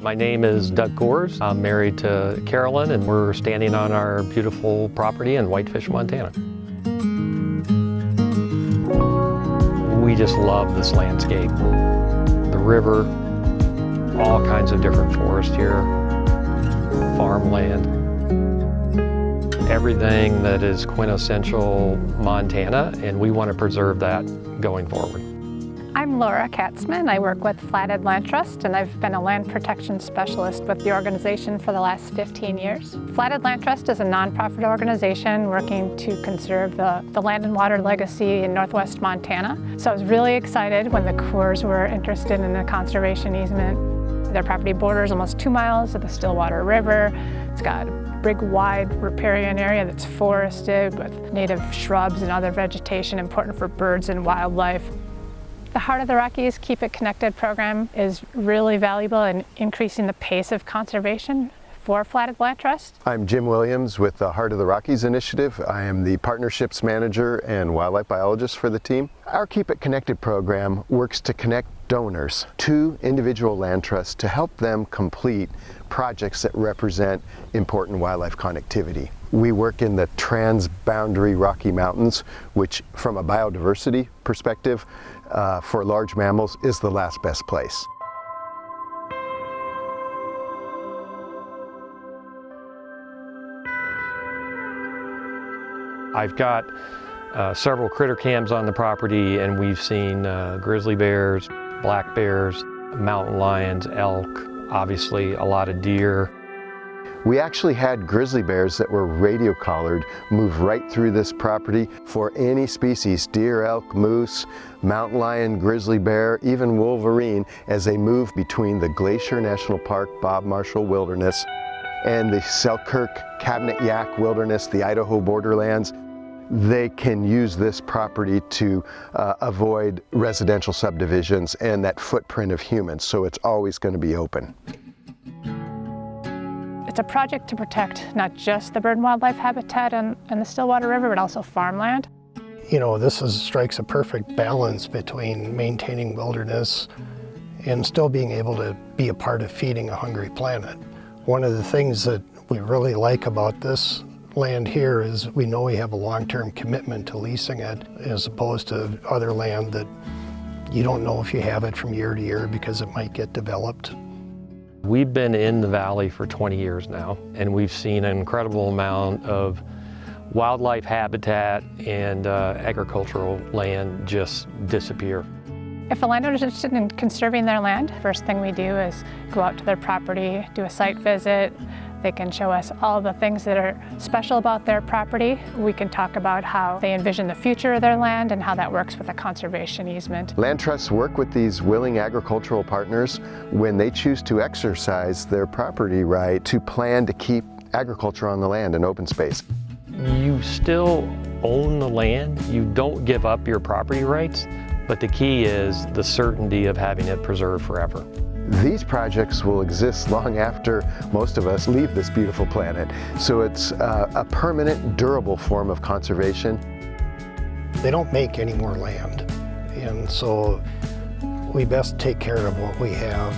My name is Doug Gores. I'm married to Carolyn, and we're standing on our beautiful property in Whitefish, Montana. We just love this landscape. The river, all kinds of different forest here, farmland, everything that is quintessential Montana, and we want to preserve that going forward. I'm Laura Katzman. I work with Flathead Land Trust, and I've been a land protection specialist with the organization for the last 15 years. Flathead Land Trust is a nonprofit organization working to conserve the land and water legacy in northwest Montana. So I was really excited when the Corps were interested in a conservation easement. Their property borders almost 2 miles of the Stillwater River. It's got a big, wide riparian area that's forested with native shrubs and other vegetation important for birds and wildlife. The Heart of the Rockies Keep It Connected program is really valuable in increasing the pace of conservation for Flathead Land Trust. I'm Jim Williams with the Heart of the Rockies initiative. I am the partnerships manager and wildlife biologist for the team. Our Keep It Connected program works to connect donors to individual land trusts to help them complete projects that represent important wildlife connectivity. We work in the transboundary Rocky Mountains, which from a biodiversity perspective for large mammals is the last best place. I've got several critter cams on the property, and we've seen grizzly bears, black bears, mountain lions, elk, obviously a lot of deer. We actually had grizzly bears that were radio collared move right through this property for any species, deer, elk, moose, mountain lion, grizzly bear, even wolverine, as they move between the Glacier National Park, Bob Marshall Wilderness, and the Selkirk Cabinet Yaak Wilderness, the Idaho borderlands. They can use this property to avoid residential subdivisions and that footprint of humans, so it's always going to be open. It's a project to protect not just the bird and wildlife habitat in the Stillwater River, but also farmland. You know, this strikes a perfect balance between maintaining wilderness and still being able to be a part of feeding a hungry planet. One of the things that we really like about this land here is we know we have a long-term commitment to leasing it, as opposed to other land that you don't know if you have it from year to year because it might get developed. We've been in the valley for 20 years now, and we've seen an incredible amount of wildlife habitat and agricultural land just disappear. If a landowner is interested in conserving their land, first thing we do is go out to their property, do a site visit. They can show us all the things that are special about their property. We can talk about how they envision the future of their land and how that works with a conservation easement. Land trusts work with these willing agricultural partners when they choose to exercise their property right to plan to keep agriculture on the land and open space. You still own the land. You don't give up your property rights, but the key is the certainty of having it preserved forever. These projects will exist long after most of us leave this beautiful planet. So it's a permanent, durable form of conservation. They don't make any more land, and so we best take care of what we have